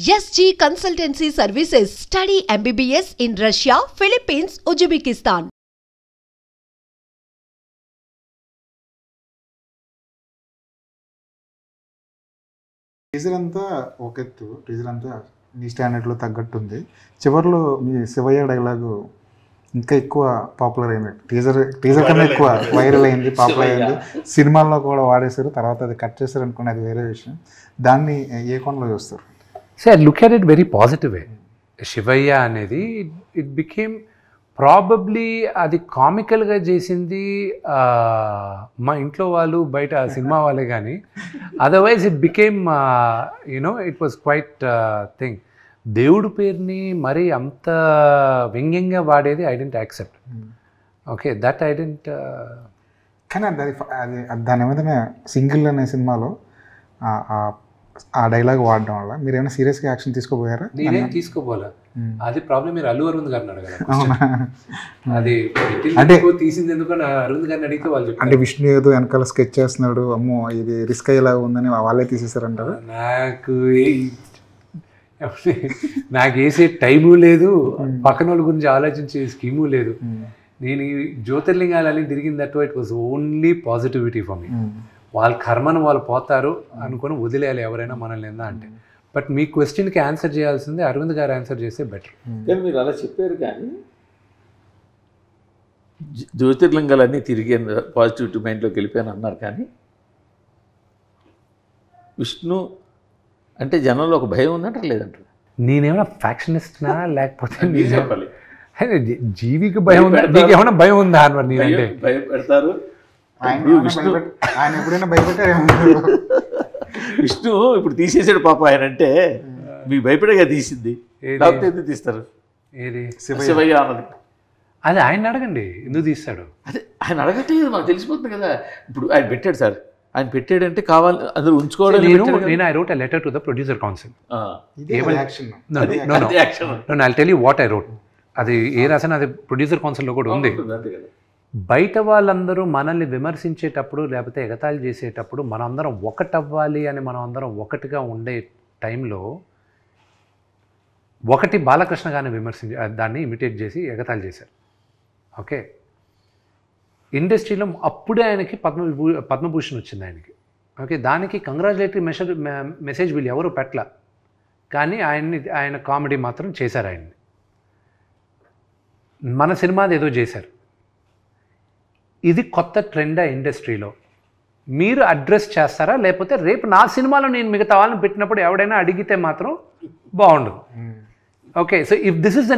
SG Consultancy Services. Study MBBS in Russia, Philippines, Uzbekistan. Teaser అంతా ఒక ఎత్తు, teaser అంతా నీ స్టాండర్డ్లో తగ్గట్టుంది. చివరిలో మీ శివయ్య డైలాగు ఇంకా ఎక్కువ పాపులర్ అయింది. టీజర్ కన్నా ఎక్కువ వైరల్ అయింది, పాపులర్ అయింది. సినిమాల్లో కూడా వాడేశారు, తర్వాత అది కట్ చేశారు అనుకుని అది వేరే విషయం. దాన్ని ఏ కోణంలో చూస్తారు? So I look at it very positive way. Shivayya అనేది ఇట్ బికేమ్ ప్రాబబ్లీ అది కామికల్గా చేసింది మా ఇంట్లో వాళ్ళు, బయట సినిమా వాళ్ళే, కానీ otherwise it became you know it was quite thing. దేవుడి పేరుని మరీ అంత వ్యంగ్యంగా వాడేది I didn't accept. Okay, that I didn't. కానీ అది దాని ఏమైనా సింగిల్ అనే సినిమాలో ఆ డైలాగ్ వాడడం వల్ల మీరు ఏమైనా సీరియస్గా యాక్షన్ తీసుకోపోయారా? నేనేం తీసుకోపోలే. అది ప్రాబ్లం మీరు అల్లు అరవింద్ గారిని అడగాలి. అది అంటే తీసింది ఎందుకని అరవింద్ గారిని అడిగితే వాళ్ళు అంటే విష్ణు ఏదో వెనకాల స్కెచ్ చేస్తున్నాడు, అమ్మో ఇది రిస్క్ అయ్యేలా ఉందని వాళ్ళే తీసేసారంటారు. నాకు వేసే టైము లేదు, పక్కన వాళ్ళ గురించి ఆలోచించే స్కీము లేదు. నేను ఈ జ్యోతిర్లింగాలని తిరిగిందట్టు it was only positivity for me. వాళ్ళ కర్మను వాళ్ళు పోతారు అనుకుని వదిలేయాలి ఎవరైనా మనల్ని ఏందా అంటే. బట్ మీ క్వశ్చన్కి ఆన్సర్ చేయాల్సిందే అరవింద్ గారు ఆన్సర్ చేస్తే బెటర్. కానీ మీరు అలా చెప్పారు, కానీ జ్యోతిర్లింగాలన్నీ తిరిగి పాజిటివిటీ మైండ్లోకి వెళ్ళిపోయాను అన్నారు. కానీ విష్ణు అంటే జనంలో ఒక భయం ఉందంటారు, లేదంటారు? నేనేమైనా ఫ్యాక్షనిస్ట్నా లేకపోతే చెప్పాలి, జీవికి భయం ఉందా? నీకు ఏమైనా భయం ఉందా అన్నమాట? నేనంటే భయం పెడతారు. ఆయన ఎప్పుడైనా భయపెట్టారు? విష్ణు ఇప్పుడు తీసేసాడు పాప. ఆయన అంటే మీకు భయపడేగా తీసింది, లేకపోతే ఎందుకు తీస్తారు? ఏది శివయ్య అన్నది అది ఆయన అడగండి, ఎందుకు తీస్తాడు? అదే ఆయన అడగట్లేదు, మాకు తెలిసిపోతుంది కదా. ఇప్పుడు ఆయన పెట్టాడు సార్, ఆయన పెట్టాడంటే కావాలి అందులో ఉంచుకోవడం. నేను I wrote a letter to the producer council. I tell you what I wrote. అది ఏ రాసినా అది ప్రొడ్యూసర్ కౌన్సిల్లో కూడా ఉంది. బయట వాళ్ళందరూ మనల్ని విమర్శించేటప్పుడు లేకపోతే ఎగతాళి చేసేటప్పుడు మనందరం ఒకటవ్వాలి అని మనం అందరం ఒకటిగా ఉండే టైంలో ఒకటి బాలకృష్ణ గారిని దాన్ని ఇమిటేట్ చేసి ఎగతాళి చేశారు. ఓకే, ఇండస్ట్రీలో అప్పుడే ఆయనకి పద్మభూషణ్ వచ్చింది ఆయనకి. ఓకే, దానికి కంగ్రాచులేటరీ మెసేజ్ వీళ్ళు ఎవరు పెట్టల, కానీ ఆయన కామెడీ మాత్రం చేశారు. ఆయన్ని మన సినిమాది ఏదో చేశారు. ఇది కొత్త ట్రెండా ఇండస్ట్రీలో? మీరు అడ్రస్ చేస్తారా? లేకపోతే రేపు నా సినిమాలో నేను మిగతా వాళ్ళని పెట్టినప్పుడు ఎవడైనా అడిగితే మాత్రం బాగుండదు. Okay, so if this is the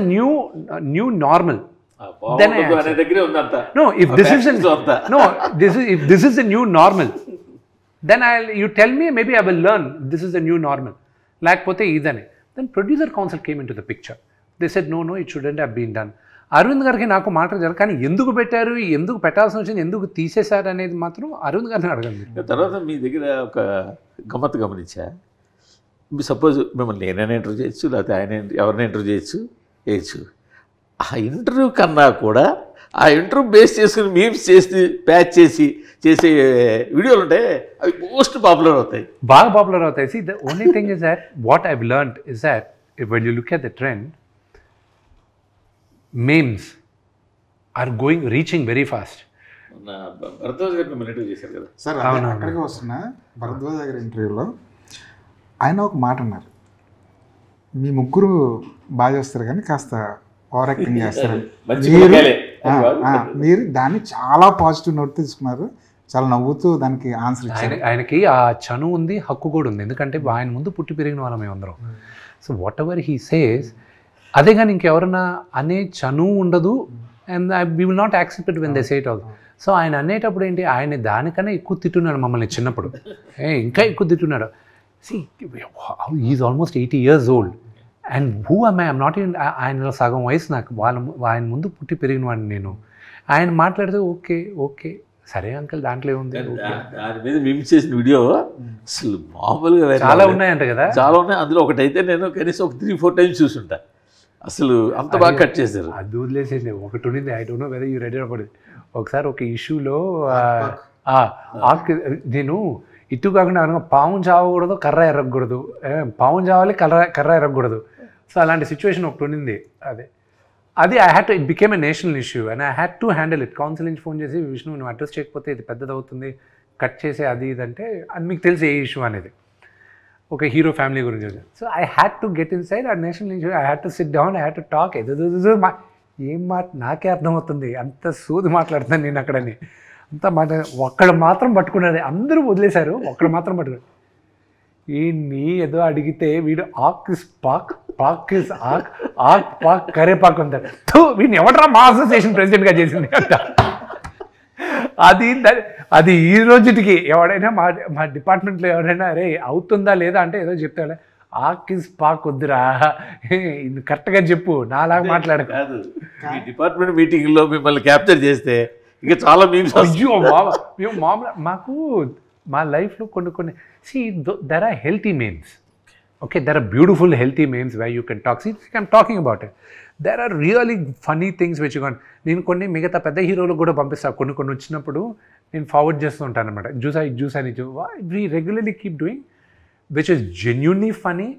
new normal, then if this is the new normal, then you tell me, maybe I will learn this is the new normal. లేకపోతే ఇదని. Then producer council came into the picture. They said no, it shouldn't have been done. Arvind గారికి నాకు మాట్లాడారు, కానీ ఎందుకు పెట్టారు, ఎందుకు పెట్టాల్సి వచ్చింది, ఎందుకు తీసేశారు అనేది మాత్రం అరవింద్ గారిని అడగండి. తర్వాత మీ దగ్గర ఒక గమ్మత్తు గమనించా. మీ సపోజ్ మిమ్మల్ని నేనైనా ఇంటర్వ్యూ చేయొచ్చు, లేకపోతే ఆయన ఎవరైనా ఇంటర్వ్యూ చేయొచ్చు. ఆ ఇంటర్వ్యూ కన్నా కూడా ఆ ఇంటర్వ్యూ బేస్ చేసుకుని మీమ్స్ చేసి ప్యాచ్ చేసే వీడియోలు ఉంటాయి, అవి మోస్ట్ పాపులర్ అవుతాయి, బాగా పాపులర్ అవుతాయి. See, the only thing is that what I've learned is that when you look at the trend, memes are reaching very fast. Bharadwaj గారు మిమ్మల్ని ఇంటర్వ్యూ చేశారు కదా సార్, అక్కడికి వస్తున్నా. భరద్వాజ్ గారి ఇంటర్వ్యూలో ఆయన ఒక మాట అన్నారు, మీ ముగ్గురు బాగా చేస్తారు కానీ కాస్త ఓవర్ యాక్టింగ్ చేస్తారు. మీరు దాన్ని చాలా పాజిటివ్ నోట్ తీసుకున్నారు, చాలా నవ్వుతూ దానికి ఆన్సర్ ఇచ్చారు. ఆయనకి ఆ చను ఉంది, హక్కు కూడా ఉంది, ఎందుకంటే ఆయన ముందు పుట్టి పెరిగిన వాళ్ళం మేమందరం. So what ever he says అదే, కానీ ఇంకెవరన్నా అనే చను ఉండదు. And we will not accept it when they say it also. So ఆయన అనేటప్పుడు ఏంటి, ఆయన దానికన్నా ఎక్కువ తిట్టున్నాడు మమ్మల్ని చిన్నప్పుడు, ఇంకా ఎక్కువ తిట్టున్నాడు. She is almost 80 years old and who am I? I'm not even, ఆయన సగం వయసు నాకు. ఆయన ముందు పుట్టి పెరిగిన వాడిని నేను. ఆయన మాట్లాడితే ఓకే సరే అంకల్, దాంట్లో ఏముంది. దాని మీద మేము చేసిన వీడియో అసలు మామూలుగా చాలా ఉన్నాయంట కదా. చాలా ఉన్నాయి. అందులో ఒకటైతే నేను కనీసం ఒక 3-4 times చూసుంటా. అసలు అంత బాగా కట్ చేశారు. అది వదిలేసేసి ఒకటి ఉండింది, I don't know whether you ready అవ్వదు. ఒకసారి ఒక ఇష్యూలో నేను ఇటు కాకుండా పాము చావకూడదు, కర్ర ఎరగకూడదు, పాము చావాలి, కర్ర ఎరగకూడదు. సో అలాంటి సిచ్యువేషన్ ఒకటి ఉండింది. అది I had to, it became a national issue and I had to handle it. Council నుంచి ఫోన్ చేసి, విష్ణు నువ్వు అడ్రస్ చేయకపోతే ఇది పెద్దదవుతుంది, కట్ చేసే అది ఇదంటే అది మీకు తెలిసి ఏ ఇష్యూ అనేది, ఒక హీరో ఫ్యామిలీ గురించి. So I had to get inside a national issue. I had to sit down, I had to talk. ఏం మాట నాకే అర్థమవుతుంది, అంత సూది మాట్లాడుతాను నేను అక్కడని. అంత మాట ఒక్కడ మాత్రం పట్టుకున్నది, అందరూ వదిలేశారు, ఒక్కడ మాత్రం పట్టుకున్నాడు. నీ ఏదో అడిగితే వీడు ఆక్ ఇస్ పాక్, పాక్ ఇస్ ఆక్, ఆక్ పాక్ కరేపాక్ ఉంటాడు. వీడిని ఎవడరా మా అసోసియేషన్ ప్రెసిడెంట్గా చేసింది అంట. అది ఈ రోజుకి ఎవడైనా మా డిపార్ట్మెంట్లో ఎవరైనా అరే అవుతుందా లేదా అంటే ఏదో చెప్తాడు, ఆక్ ఇస్ పాక్ వద్దురా, కరెక్ట్గా చెప్పు, నాలాగా మాట్లాడకు. కాదు, ఈ డిపార్ట్మెంట్ మీటింగ్లో మిమ్మల్ని క్యాప్చర్ చేస్తే ఇంకా చాలా మీమ్స్. అయ్యో మేము మామూలు మాకు మా లైఫ్లో కొన్ని there are healthy memes. Okay, there are beautiful healthy memes why you can talk. I'm talking about it. There are really funny things which can. నేను కొన్ని మిగతా పెద్ద హీరోలకు కూడా పంపిస్తాను. కొన్ని వచ్చినప్పుడు నేను ఫార్వర్డ్ చేస్తూ ఉంటాను అనమాట. జ్యూస్ అని we regularly keep doing which is genuinely funny.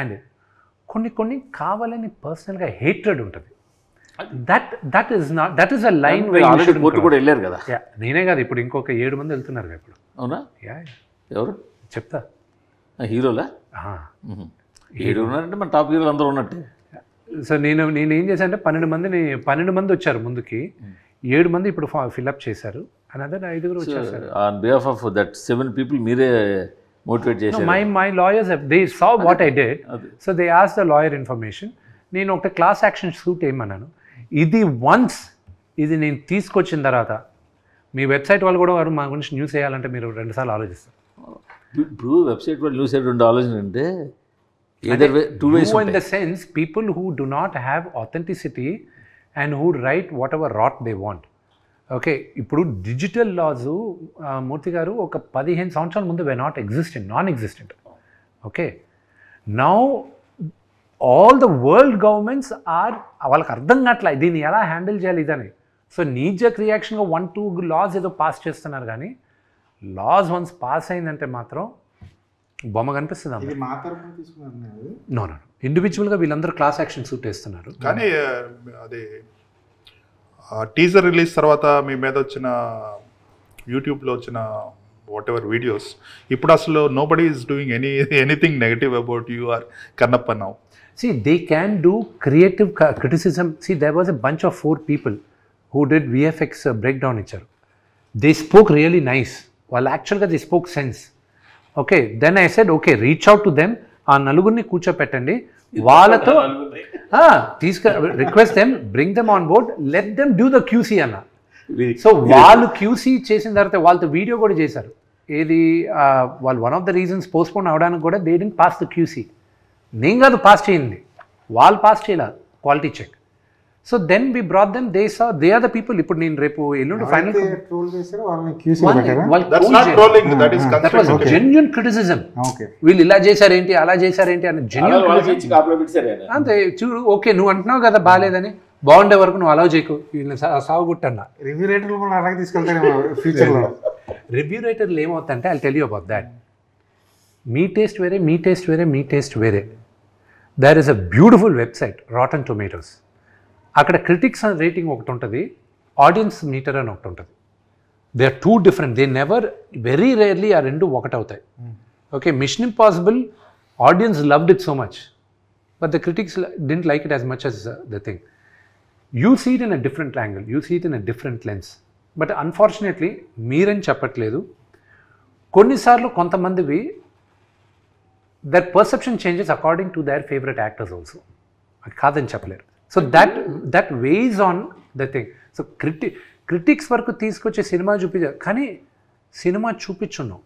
And కొన్ని కావాలని పర్సనల్గా హేట్రెడ్ ఉంటుంది. That is a line court కూడా వెళ్ళారు కదా. నేనే కాదు, ఇప్పుడు ఇంకొక 7 మంది వెళ్తున్నారు ఇప్పుడు. అవునా? ఎవరు చెప్తా. హీరోలా? 7 ఉన్నారంటే మన టాప్ హీరోలు అందరూ ఉన్నట్టే. సో నేను ఏం చేశాను అంటే 12 మంది వచ్చారు ముందుకి, 7 మంది ఇప్పుడు ఫిల్అప్ చేశారు, అనదర్ 5 వచ్చారు. On behalf of that 7 people మీరే మోటివేట్ చేశారు? My lawyers they saw what I did, so they ask the lawyer information. నేను ఒక క్లాస్ యాక్షన్ షూట్ ఏమన్నాను, ఇది నేను తీసుకొచ్చిన తర్వాత మీ వెబ్సైట్ వాళ్ళు కూడా మా గురించి న్యూస్ వేయాలంటే మీరు 2 సార్లు ఆలోచిస్తారు. ఇప్పుడు వెబ్సైట్ వాళ్ళు న్యూస్ 2 ఆలోచన అంటే either way, 2 ways. In the sense, people who do not have authenticity and who write whatever rot they want. Okay, ఇప్పుడు డిజిటల్ లాస్ మూర్తి గారు ఒక 15 సంవత్సరాల ముందు non existent. Okay, now all the world governments వాళ్ళకి అర్థం కావట్లే దీన్ని ఎలా హ్యాండిల్ చేయాలి ఇదని. సో నీజక్ రియాక్షన్గా 1-2 లాస్ ఏదో పాస్ చేస్తున్నారు, కానీ లాస్ వన్స్ పాస్ అయిందంటే మాత్రం బొమ్మ కనిపిస్తుంది. నో ఇండివిజువల్గా వీళ్ళందరూ క్లాస్ యాక్షన్ సూట్ వేస్తున్నారు. కానీ అది టీజర్ రిలీజ్ తర్వాత మీ మీద వచ్చిన యూట్యూబ్లో వచ్చిన వాట్ ఎవర్ వీడియోస్, ఇప్పుడు అసలు nobody is doing anything negative about you or Kannappa now. See, they can do creative criticism. See, there was a bunch of 4 people who did VFX breakdown icharu. They spoke really nice. Well, actually, they spoke sense. Okay, then I said, okay, reach out to them. ఆ నలుగురిని కూర్చోపెట్టండి, వాళ్ళతో request them, bring them on board, let them do the QC అన్న. So వాళ్ళు QC చేసిన తర్వాత వాళ్ళతో video కూడా చేశారు. ఏది వాళ్ళు one of the reasons postpone అవడానికి కూడా they didn't pass the QC. నేను కాదు పాస్ చేయండి, వాళ్ళు పాస్ చేయలేదు quality check. So then we brought them, they are the people. ఇప్పుడు నేను రేపు ఎల్లుండి ఫైనల్ జెన్యూన్ క్రిటిసిజం, వీళ్ళు ఇలా చేశారేంటి అలా చేశారేంటి అని జెన్యూన్. అంతే చూడు, ఓకే నువ్వు అంటున్నావు కదా బాగాలేదని, బాగుండే వరకు నువ్వు అలౌ చేయకు, వీళ్ళని సాగుగుట్టన్నా. రివ్యూ రైటర్లు ఏమవుతుందంటే I tell you about that. మీ టేస్ట్ వేరే, మీ టేస్ట్ వేరే, మీ టేస్ట్ వేరే. There is a beautiful website Rotten Tomatoes. అక్కడ క్రిటిక్స్ రేటింగ్ ఒకటి ఉంటుంది, ఆడియన్స్ మీటర్ అని ఒకటి ఉంటుంది. They are 2 different. They never, very rarely ఆ 2 ఒకటవుతాయి. Okay, Mission Impossible audience loved it so much, but the critics didn't like it as much as the thing. You see it in a different angle, you see it in a different lens. But unfortunately మీరని చెప్పట్లేదు, కొన్నిసార్లు కొంతమందివి that perception changes according to their favourite actors also, అది కాదని చెప్పలేరు. So that weighs on the thing. So critics వరకు తీసుకొచ్చే cinema చూపించారు, కానీ సినిమా చూపించున్నాం.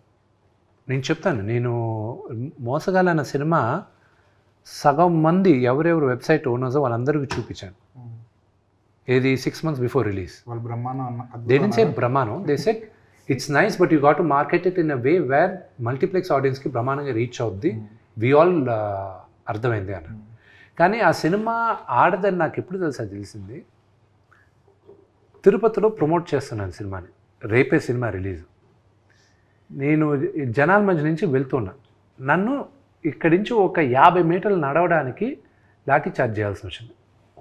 నేను చెప్తాను, నేను మోసగాలన్న సినిమా సగం మంది ఎవరెవరు వెబ్సైట్ ఓనర్స్ వాళ్ళందరికీ చూపించాను. ఏది 6 months before release. They didn't say బ్రహ్మానం, they said it's nice but you got to market it in a way where multiplex ఆడియన్స్కి బ్రహ్మాండంగా రీచ్ అవుద్ది, వి ఆల్ అర్థమైంది అన్న. కానీ ఆ సినిమా ఆడదని నాకు ఎప్పుడు తెలిసింది, తిరుపతిలో ప్రమోట్ చేస్తున్నాను సినిమాని, రేపే సినిమా రిలీజ్. నేను జనాల మధ్య నుంచి వెళ్తున్నా, నన్ను ఇక్కడి నుంచి ఒక 50 మీటర్లు నడవడానికి లాఠీ చార్జ్ చేయాల్సి వచ్చింది.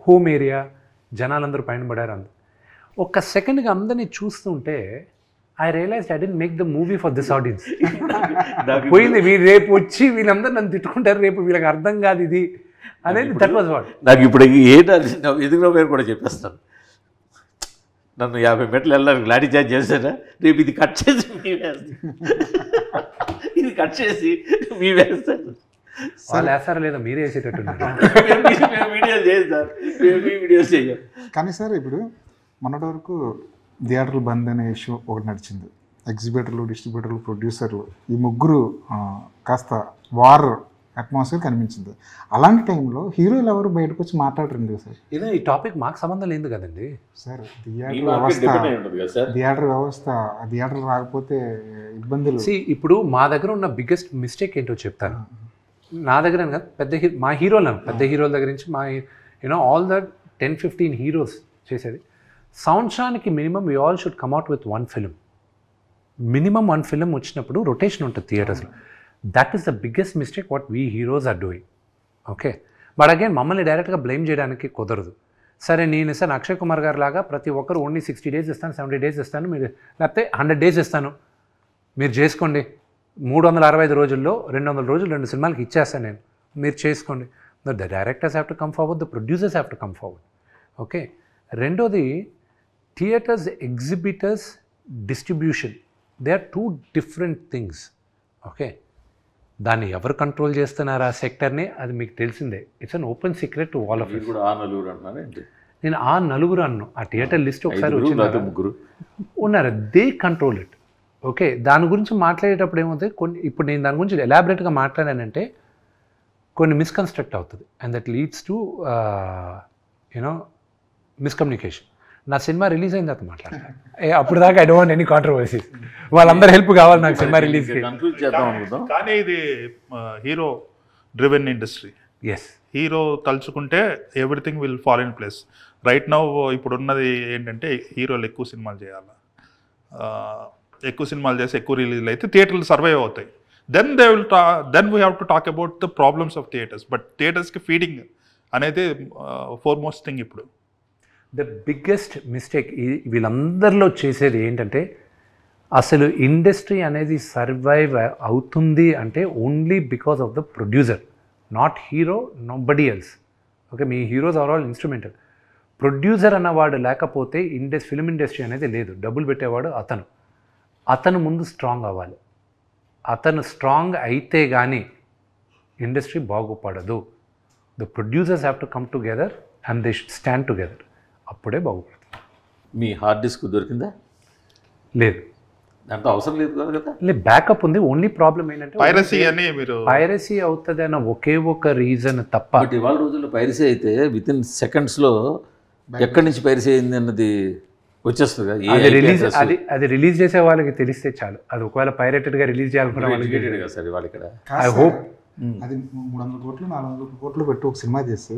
హోమ్ ఏరియా, జనాలందరూ పైన పడారు. అందరు ఒక్క సెకండ్గా అందరినీ చూస్తుంటే I realise I didn't make the movie for this audience. పోయింది, వీళ్ళు రేపు వచ్చి వీళ్ళందరూ నన్ను తిట్టుకుంటారు, రేపు వీళ్ళకి అర్థం కాదు ఇది అనేది. That was what. నాకు ఇప్పుడు ఎదుగులో పేరు కూడా చెప్పేస్తాను. నన్ను 50 మీటర్లు వెళ్ళడానికి లాఠీ చార్జ్ చేశారా, రేపు ఇది కట్ చేసి మీ వేస్తాను, ఇది కట్ చేసి మీ వేస్తాను. వాళ్ళు వేస్తారా లేదా మీరే వేసేటట్టున్నారు. వీడియోస్ చేస్తారు, వీడియోస్ చేయం. కానీ సార్ ఇప్పుడు మొన్నటి వరకు థియేటర్లు బంద్ అనే ఇష్యూ ఒకటి నడిచింది. ఎగ్జిబిటర్లు, డిస్ట్రిబ్యూటర్లు, ప్రొడ్యూసర్లు ఈ ముగ్గురు కాస్త వార్ అట్మాస్ఫియర్ కనిపించింది. అలాంటి టైంలో హీరోలు ఎవరు బయటకు వచ్చి మాట్లాడరండి సార్. ఇదే ఈ టాపిక్ మాకు సంబంధం లేదు కదండి సార్. థియేటర్ వ్యవస్థ రాకపోతే ఇబ్బందులు. ఇప్పుడు మా దగ్గర ఉన్న బిగ్గెస్ట్ మిస్టేక్ ఏంటో చెప్తాను. నా దగ్గర కాదు, మా హీరోలు పెద్ద హీరోల దగ్గర నుంచి మా ఆల్ ద 10-15 హీరోస్ చేసేది సంవత్సరానికి minimum we all should come out with 1 film. Minimum 1 film వచ్చినప్పుడు రొటేషన్ ఉంటుంది థియేటర్స్లో. That is the biggest mistake what we heroes are doing. Okay, but again మమ్మల్ని డైరెక్ట్గా బ్లేమ్ చేయడానికి కుదరదు. సరే, నేను ఇస్తాను అక్షయ్ కుమార్ గారు లాగా ప్రతి ఒక్కరు ఓన్లీ 60 డేస్ ఇస్తాను, 70 డేస్ ఇస్తాను, మీరు లేకపోతే 100 డేస్ ఇస్తాను, మీరు చేసుకోండి. 365 రోజుల్లో 200 రోజులు 2 సినిమాలకి ఇచ్చేస్తాను నేను, మీరు చేసుకోండి. The directors have to come forward, the producers have to come forward. Okay, రెండోది theatres, exhibitors, distribution, they are 2 different things. Okay, దాన్ని ఎవరు కంట్రోల్ చేస్తున్నారు ఆ సెక్టర్ని, అది మీకు తెలిసిందే. It's an open secret to all of you. నేను ఆ నలుగురు అన్ను, ఆ థియేటర్ లిస్ట్ ఒకసారి వచ్చింది, ముగ్గురు ఉన్నారు, దే కంట్రోల్ ఇట్. ఓకే, దాని గురించి మాట్లాడేటప్పుడు ఏమవుతుంది, ఇప్పుడు నేను దాని గురించి ఎలాబరేట్గా మాట్లాడానంటే కొన్ని మిస్కన్స్ట్రక్ట్ అవుతుంది, and that leads to miscommunication. నా సినిమా రిలీజ్ అయిన తర్వాత మాట్లాడతాను, అప్పుడు దాకా I don't want any controversies. వాళ్ళందరూ హెల్ప్ కావాలి నాకు సినిమా రిలీజ్. కానీ ఇది hero driven industry. Yes, hero తలుచుకుంటే everything will fall in place. Right now ఇప్పుడు ఉన్నది ఏంటంటే హీరోలు ఎక్కువ సినిమాలు చేయాలి, ఎక్కువ సినిమాలు చేసి ఎక్కువ రిలీజ్లు అయితే థియేటర్లు సర్వైవ్ అవుతాయి. Then we have to talk about the problems of theatres. But థియేటర్స్కి ఫీడింగ్ అనేది ఫోర్మోస్ట్ థింగ్. ఇప్పుడు ద బిగ్గెస్ట్ మిస్టేక్ వీళ్ళందరిలో చేసేది ఏంటంటే, అసలు ఇండస్ట్రీ అనేది సర్వైవ్ అవుతుంది అంటే only because of the producer, not hero, nobody else. Okay, మీ heroes are all instrumental. Producer అన్నవాడు లేకపోతే ఫిలిం ఇండస్ట్రీ అనేది లేదు. డబ్బులు పెట్టేవాడు అతను ముందు స్ట్రాంగ్ అవ్వాలి. అతను స్ట్రాంగ్ అయితే కానీ ఇండస్ట్రీ బాగుపడదు. The producers have to come together and they should stand together, అప్పుడే బాగుపడుతుంది. మీ హార్డ్ డిస్క్ దొరికిందా? లేదు, దాంట్లో అవసరం లేదు కదా. లేదు, బ్యాకప్ ఉంది. ఓన్లీ ప్రాబ్లం ఏంటంటే పైరసీ అవుతుంది అన్న ఒకే ఒక రీజన్ తప్ప. బట్ ఇవాళ రోజుల్లో పైరసీ అయితే విత్ ఇన్ సెకండ్స్లో ఎక్కడి నుంచి పైరసీ అయింది అన్నది వచ్చేస్తుంది కదా. అది రిలీజ్ చేసే వాళ్ళకి తెలిస్తే చాలు. అది ఒకవేళ పైరేటెడ్గా రిలీజ్ చేయాలనుకున్న వాళ్ళకి సార్ వాళ్ళు ఇక్కడ ఐ హోప్ అది 300 కోట్లు 400 కోట్లు పెట్టి ఒక సినిమా చేస్తే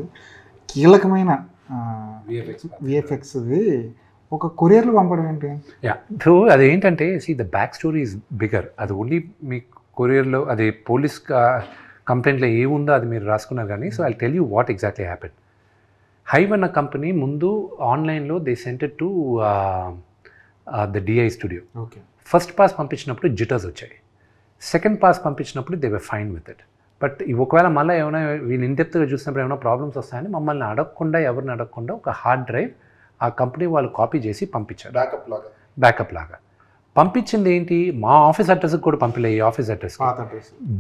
కీలకమైన విఎఫ్ఎక్స్ది ఒక కొరియర్లో పంపడం ఏంటి? సో అదేంటంటే the back story is bigger. అది ఓన్లీ మీ కొరియర్లో అది పోలీస్ కంప్లైంట్లో ఏముందో అది మీరు రాసుకున్నారు కానీ. So I tell you what exactly happen. Hive అన్న కంపెనీ ముందు ఆన్లైన్లో they sent to the DI studio. Okay, first pass పంపించినప్పుడు జిటర్స్ వచ్చాయి, సెకండ్ పాస్ పంపించినప్పుడు they were fine with it. But ఒకవేళ మళ్ళీ ఏమైనా వీళ్ళు ఇండెప్త్గా చూసినప్పుడు ఏమైనా ప్రాబ్లమ్స్ వస్తాయని మమ్మల్ని ఎవరిని అడగకుండా ఒక హార్డ్ డ్రైవ్ ఆ కంపెనీ వాళ్ళు కాపీ చేసి పంపించారు, బ్యాకప్ లాగా. పంపించింది ఏంటి, మా ఆఫీస్ అడ్రస్కి కూడా పంపిలే, ఈ ఆఫీస్ అడ్రస్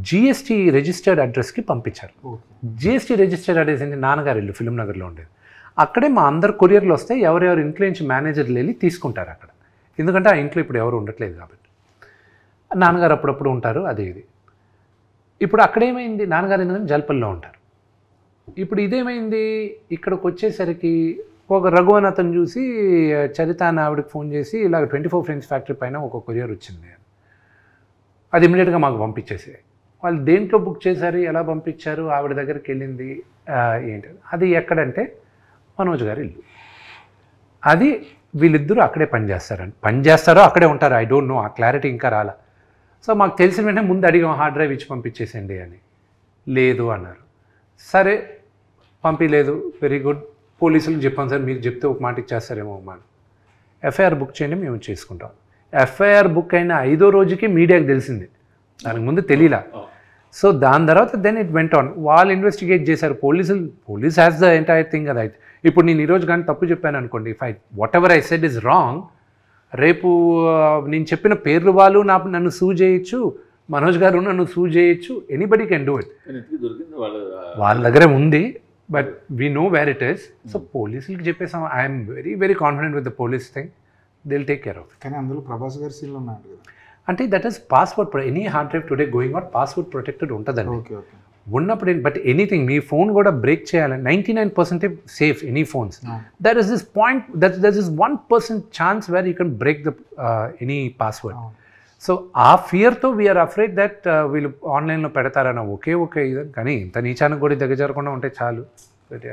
జిఎస్టీ రిజిస్టర్డ్ అడ్రస్కి పంపించారు. జిఎస్టీ రిజిస్టర్డ్ అడ్రస్ ఏంటి, నాన్నగారి ఇల్లు ఫిలిం నగర్లో ఉండేది. అక్కడే మా అందరు కొరియర్లు వస్తే ఎవరెవరు ఇంట్లో నుంచి మేనేజర్లు వెళ్ళి తీసుకుంటారు అక్కడ, ఎందుకంటే ఆ ఇంట్లో ఇప్పుడు ఎవరు ఉండట్లేదు కాబట్టి. నాన్నగారు అప్పుడప్పుడు ఉంటారు, అదే ఇది. ఇప్పుడు అక్కడేమైంది, నాన్నగారు ఎందుకంటే జల్పల్లో ఉంటారు. ఇప్పుడు ఇదేమైంది, ఇక్కడికి వచ్చేసరికి ఒక రఘువన్ అతను చూసి చరిత అని ఆవిడకి ఫోన్ చేసి ఇలాగ 24 ఫ్రెండ్స్ ఫ్యాక్టరీ పైన ఒక కొరియర్ వచ్చింది, అది ఇమీడియట్గా మాకు పంపించేసి. వాళ్ళు దేంట్లో బుక్ చేశారు, ఎలా పంపించారు, ఆవిడ దగ్గరికి వెళ్ళింది ఏంటి, అది ఎక్కడంటే మనోజ్ గారి ఇల్లు. అది వీళ్ళిద్దరూ అక్కడే పనిచేస్తారో అక్కడే ఉంటారు, ఐ డోంట్ నో, ఆ క్లారిటీ ఇంకా రాలా. సో మాకు తెలిసిన వెంటనే ముందు అడిగాం హార్డ్ డ్రైవ్ ఇచ్చి పంపించేసేయండి అని. లేదు అన్నారు. సరే పంపించలేదు, వెరీ గుడ్. పోలీసులకు చెప్పాను సార్, మీకు చెప్తే ఒక మాట ఇచ్చేస్తారేమో అమ్మా. ఎఫ్ఐఆర్ బుక్ చేయండి, మేము చేసుకుంటాం. ఎఫ్ఐఆర్ బుక్ అయిన 5వ రోజుకి మీడియాకి తెలిసింది, దానికి ముందు తెలియలా. సో దాని తర్వాత దెన్ ఇట్ వెంట్ ఆన్. వాళ్ళు ఇన్వెస్టిగేట్ చేశారు, police has the entire thing. అది అయితే ఇప్పుడు నేను ఈరోజు కానీ తప్పు చెప్పాను అనుకోండి, if what ever I said is wrong, రేపు నేను చెప్పిన పేర్లు వాళ్ళు నన్ను సూ చేయొచ్చు, మనోజ్ గారు నన్ను సూ చేయొచ్చు, ఎనీబడి కెన్ డూ ఇట్. వాళ్ళ దగ్గరే ఉంది, but we know where it is. So పోలీసులకి చెప్పేసాం. I'm very very confident with the police thing, they will take care of. కానీ అందులో ప్రభాస్ గారి సీన్లు ఉన్నాడు కదా, అంటే that is password, any hard drive today going out password protected ఉంటుందండి. Okay okay. ఉన్నప్పుడు బట్ ఎనీథింగ్ మీ ఫోన్ కూడా బ్రేక్ చేయాలని 99% safe any phones. There is this point, there is 1% chance where you can break the any password. So ఆ ఫియర్తో we are afraid that వీళ్ళు ఆన్లైన్లో పెడతారన్న ఒకే ఇది. కానీ ఇంత నీచానికి కూడా దిగజారకుండా ఉంటే చాలు. But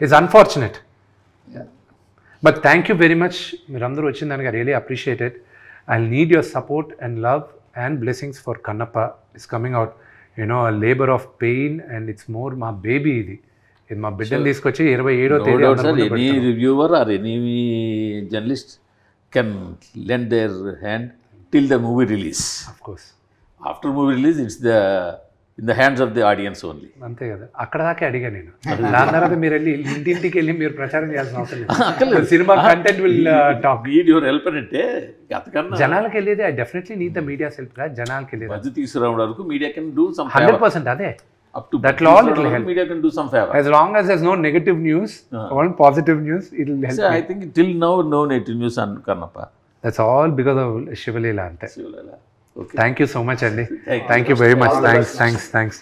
it's unfortunate. But thank you very much, మీరందరూ వచ్చిన దానికి really appreciated. I need your support and love and blessings for Kannappa. It's coming out, you know labour of pain and it's more మా బేబీ. ఇది మా బిడ్డను తీసుకొచ్చి 27వ తేదీ any reviewer or any journalist can lend their hand till the movie release. Of course. After movie release, it's in the hands of the audience only. అంతే కదా, అక్కడ దాకా అడిగా నేను. దాని తర్వాత మీరు వెళ్ళి ఇంటింటికి వెళ్ళి మీరు ప్రచారం చేయాల్సిన అవసరం లేదు. Cinema content will talk. Need your help అంటే అంతకన్నా జనాలకి వెళ్ళేది. I definitely need the media help. జనాలకి వెళ్ళేది మధ్య తీసుకురావడం వరకు మీడియా కెన్ డూ సమ్ 100%. అదే up to that all it will help. Media can do some favor as long as there's no negative news, only positive news, it will help. So I think till now no negative news on Karnappa. That's all because of Shivalila ante. Okay. Thank you so much, Andy. Thank you very much. Thanks.